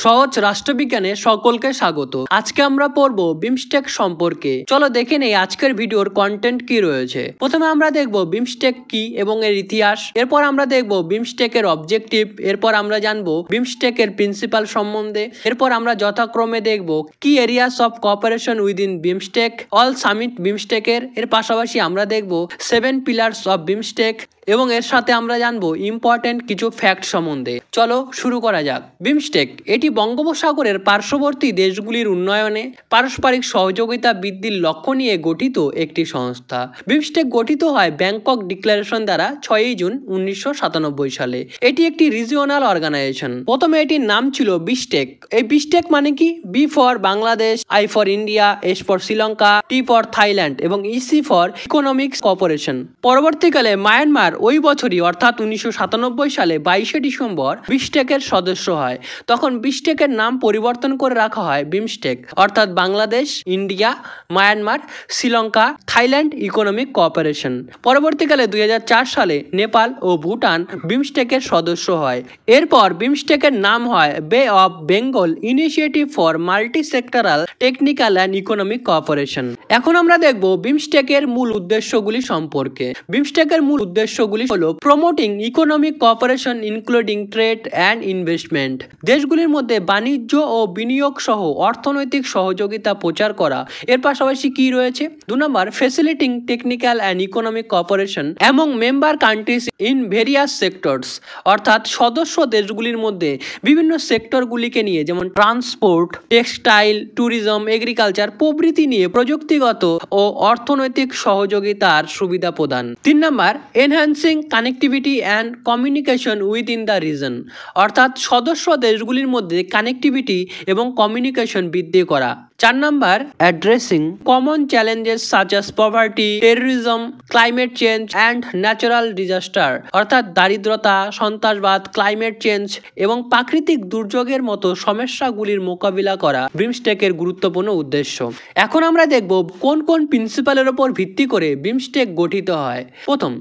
সহজ রাষ্ট্রবিজ্ঞানে সকলকে স্বাগত। আজকে আমরা পড়ব বিমস্টেক সম্পর্কে। চলো দেখে নেই আজকের ভিডিওর কন্টেন্ট কি রয়েছে। প্রথমে আমরা দেখব বিমস্টেক কি এবং এর ইতিহাস, এরপর আমরা দেখব বিমস্টেকের অবজেক্টিভ, এরপর আমরা জানবো বিমস্টেকের প্রিন্সিপাল সম্বন্ধে, এরপর আমরা যথাক্রমে দেখব কি areas of cooperation within BIMSTEC, all summit বিমস্টেকের, এর পাশাপাশি আমরা দেখব 7 পিলার্স অফ বিমস্টেক এবং এর সাথে আমরা জানবো ইম্পর্টেন্ট কিছু ফ্যাক্ট সম্বন্ধে। চলো শুরু করা যাক। বিমস্টেক এটি বঙ্গোপসাগরের পার্শ্ববর্তী দেশগুলির উন্নয়নে পারস্পরিক সহযোগিতা বৃদ্ধির লক্ষ্য নিয়ে গঠিত একটি সংস্থা। বিমস্টেক গঠিত হয় ব্যাংকক ডিক্লারেশন দ্বারা 6 জুন 1997 সালে। এটি একটি রিজিওনাল অর্গানাইজেশন। প্রথমে এটির নাম ছিল বিমস্টেক। এই বিমস্টেক মানে কি? B for Bangladesh, I for India, S for Sri Lanka, T for Thailand এবং ইসি ফর ইকোনমিক কোঅপারেশন। পরবর্তীকালে মায়ানমার ওই বছরই অর্থাৎ 1997 সালে 22 ডিসেম্বর বিমস্টেকের সদস্য হয়। তখন বিমস্টেকের নাম পরিবর্তন করে রাখা হয় বিমস্টেক, অর্থাৎ Bangladesh, India, Myanmar, Sri Lanka, Thailand economic cooperation. পরবর্তীকালে 2004 সালে নেপাল ও ভুটান বিমস্টেকের সদস্য হয়। এরপর বিমস্টেকের নাম হয় বে of Bengal initiative for multi sectoral technical and economic cooperation. এখন আমরা দেখব বিমস্টেকের মূল উদ্দেশ্যগুলি সম্পর্কে। বিমস্টেকের মূল উদ্দেশ্যগুলি হলো promoting economic cooperation including trade and investment, দেশগুলির মধ্যে বাণিজ্য ও বিনিয়োগ সহ অর্থনৈতিক সহযোগিতা প্রচার করা। এর পাশাপাশি কি রয়েছে? 2 নম্বর facilitating technical and economic cooperation among member countries in various sectors, অর্থাৎ সদস্য দেশগুলির মধ্যে বিভিন্ন সেক্টরগুলিকে নিয়ে, যেমন ট্রান্সপোর্ট, টেক্সটাইল, ট্যুরিজম, এগ্রিকালচার প্রভৃতি নিয়ে প্রযুক্তিগত ও অর্থনৈতিক সহযোগিতার সুবিধা প্রদান। 3 নম্বর enhancing connectivity and communication within the region, অর্থাৎ সদস্য দেশগুলির মধ্যে কানেক্টিভিটি এবং কমিউনিকেশন বৃদ্ধি করা। 4 নম্বর addressing common challenges such as poverty, terrorism, climate change and natural disaster, অর্থাৎ দারিদ্রতা, সন্ত্রাসবাদ, ক্লাইমেট চেঞ্জ এবং প্রাকৃতিক দুর্যোগের মতো সমস্যাগুলির মোকাবিলা করা বিমস্টেকের গুরুত্বপূর্ণ উদ্দেশ্য। এখন আমরা দেখব কোন কোন প্রিন্সিপালের উপর ভিত্তি করে বিমস্টেক গঠিত হয়। প্রথম,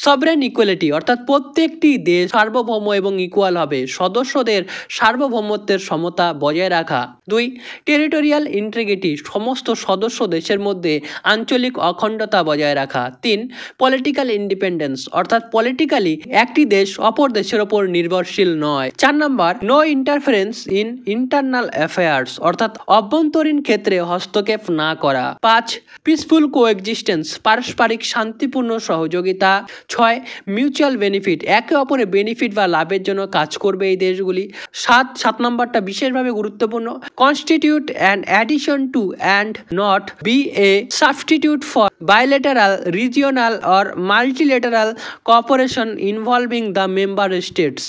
সভরেন ইকুয়ালিটি, অর্থাৎ প্রত্যেকটি দেশ সার্বভৌম এবং ইকুয়াল হবে, সদস্যদের সার্বভৌমত্বের সমতা বজায় রাখা। 2, টেরিটোরিয়াল ইন্টিগ্রিটি, সমস্ত সদস্য দেশের মধ্যে আঞ্চলিক অখণ্ডতা বজায় রাখা। 3, পলিটিক্যাল ইন্ডিপেন্ডেন্স, অর্থাৎ পলিটিক্যালি একটি দেশ অপর দেশের ওপর নির্ভরশীল নয়। 4 নম্বর no interference in internal affairs, অর্থাৎ অভ্যন্তরীণ ক্ষেত্রে হস্তক্ষেপ না করা। 5, পিসফুল কোএক্সিস্টেন্স, পারস্পরিক শান্তিপূর্ণ সহযোগিতা। 6, মিউচুয়াল বেনিফিট, একে অপরের বেনিফিট বা লাভের জন্য কাজ করবে এই দেশগুলি। 7 নম্বরটা বিশেষভাবে গুরুত্বপূর্ণ, constitute an addition to and not be a substitute for bilateral, regional or multilateral cooperation involving the member states,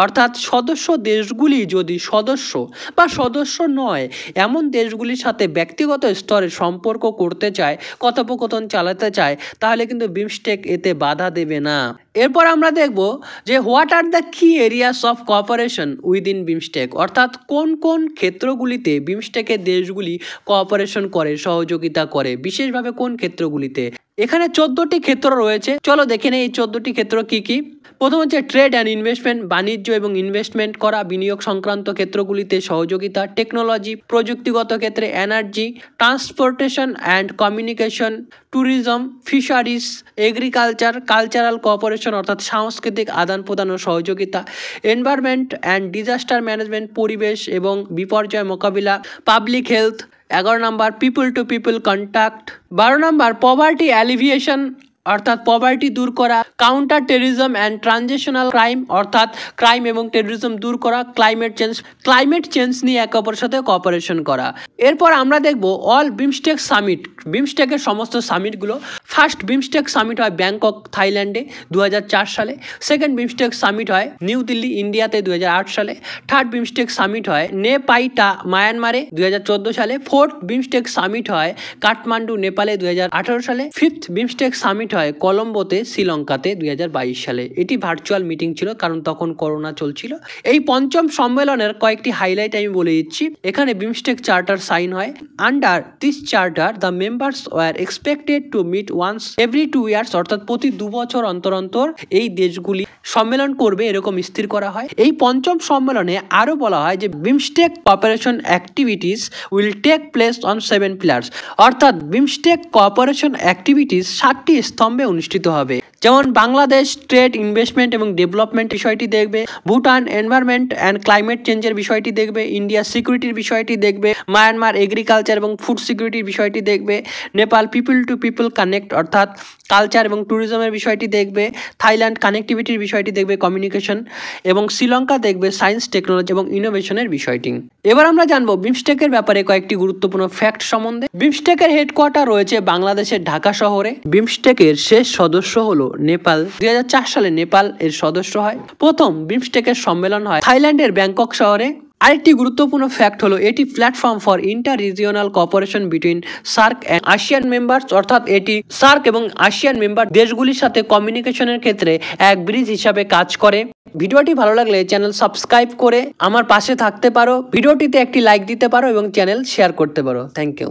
অর্থাৎ সদস্য দেশগুলি যদি সদস্য বা সদস্য নয় এমন দেশগুলির সাথে ব্যক্তিগত স্তরে সম্পর্ক করতে চায়, কথোপকথন চালাতে চায়, তাহলে কিন্তু বিমস্টেক এতে বাধা দেবে না। এরপর আমরা দেখব যে হোয়াট আর দ্য কি areas of cooperation within BIMSTEC, অর্থাৎ কোন কোন ক্ষেত্রগুলিতে বিমস্টেকের দেশগুলি কোঅপারেশন করে, সহযোগিতা করে, বিশেষভাবে কোন ক্ষেত্রগুলিতে। এখানে 14টি ক্ষেত্র রয়েছে। চলো দেখে নেই এই 14টি ক্ষেত্র কি কি। প্রথম হচ্ছে ট্রেড অ্যান্ড ইনভেস্টমেন্ট, বাণিজ্য এবং ইনভেস্টমেন্ট করা, বিনিয়োগ সংক্রান্ত ক্ষেত্রগুলিতে সহযোগিতা। টেকনোলজি, প্রযুক্তিগত ক্ষেত্রে energy, transportation and communication, tourism, fisheries, agriculture, cultural cooperation অর্থাৎ সাংস্কৃতিক আদান প্রদান ও সহযোগিতা, এনভায়রনমেন্ট অ্যান্ড ডিজাস্টার ম্যানেজমেন্ট, পরিবেশ এবং বিপর্যয় মোকাবিলা, public health. 11 number people to people contact. 12 number poverty অ্যালিভিয়েশন, অর্থাৎ পভার্টি দূর করা। Counter terrorism and transitional crime, অর্থাৎ ক্রাইম এবং টেররিজম দূর করা। ক্লাইমেট চেঞ্জ নিয়ে একে অপরের সাথে কোঅপারেশন করা। এরপর আমরা দেখব অল বিমস্টেক সামিট, বিমস্টেকের সমস্ত সামিটগুলো। ফার্স্ট বিমস্টেক সামিট হয় ব্যাংকক থাইল্যান্ডে 2004 সালে। সেকেন্ড বিমস্টেক সামিট হয় নিউ দিল্লি ইন্ডিয়াতে 2008 সালে। থার্ড বিমস্টেক সামিট হয় নেপাইটা মায়ানমারে 2014 সালে। ফোর্থ বিমস্টেক সামিট হয় কাঠমান্ডু নেপালে 2018 সালে। ফিফথ বিমস্টেক সামিট সামিট হয় কলম্বোতে শ্রীলঙ্কাতে 2022 সালে। এটি ভার্চুয়াল মিটিং ছিল কারণ তখন করোনা চলছিল। এই পঞ্চম সম্মেলনের কয়েকটি হাইলাইট আমি বলে দিচ্ছি। এখানে বিমস্টেক চার্টার সাইন হয়। Under this charter the members were expected to meet once every 2 years, অর্থাৎ প্রতি 2 বছর অন্তর অন্তর এই দেশগুলি সম্মেলন করবে এরকম স্থির করা হয়। এই পঞ্চম সম্মেলনে আরো বলা হয় যে BIMSTEC cooperation activities will take place on 7 pillars, অর্থাৎ বিমস্টেক কোঅপারেশন অ্যাক্টিভিটিস 7টি স্তম্ভে অনুষ্ঠিত হবে। যেমন বাংলাদেশ ট্রেড, ইনভেস্টমেন্ট এবং ডেভেলপমেন্ট বিষয়টি দেখবে, ভুটান এনভায়রনমেন্ট অ্যান্ড ক্লাইমেট চেঞ্জের বিষয়টি দেখবে, ইন্ডিয়া সিকিউরিটির বিষয়টি দেখবে, মায়ানমার এগ্রিকালচার এবং ফুড সিকিউরিটির বিষয়টি দেখবে, Nepal people to people connect অর্থাৎ কালচার এবং ট্যুরিজমের বিষয়টি দেখবে, থাইল্যান্ড কানেক্টিভিটির বিষয়টি দেখবে, কমিউনিকেশন, এবং শ্রীলঙ্কা দেখবে সায়েন্স, টেকনোলজি এবং ইনোভেশনের বিষয়টি। এবার আমরা জানবো বিমস্টেকের ব্যাপারে কয়েকটি গুরুত্বপূর্ণ ফ্যাক্ট সম্বন্ধে। বিমস্টেকের হেডকোয়ার্টার রয়েছে বাংলাদেশের ঢাকা শহরে। বিমস্টেকের শেষ সদস্য হলো নেপাল। 2004 সালে নেপাল এর সদস্য হয়। প্রথম বিমস্টেকের সম্মেলন হয় থাইল্যান্ডের ব্যাংকক শহরে। আরেকটি গুরুত্বপূর্ণ ফ্যাক্ট হলো এটি platform for inter regional cooperation between SAARC and ASEAN members, অর্থাৎ এটি সার্ক এবং আসিয়ান মেম্বার দেশগুলির সাথে কমিউনিকেশনের ক্ষেত্রে এক ব্রিজ হিসাবে কাজ করে। ভিডিওটি ভালো লাগলে চ্যানেল সাবস্ক্রাইব করে আমার পাশে থাকতে পারো, ভিডিওটিতে একটি লাইক দিতে পারো এবং চ্যানেল শেয়ার করতে পারো। Thank you.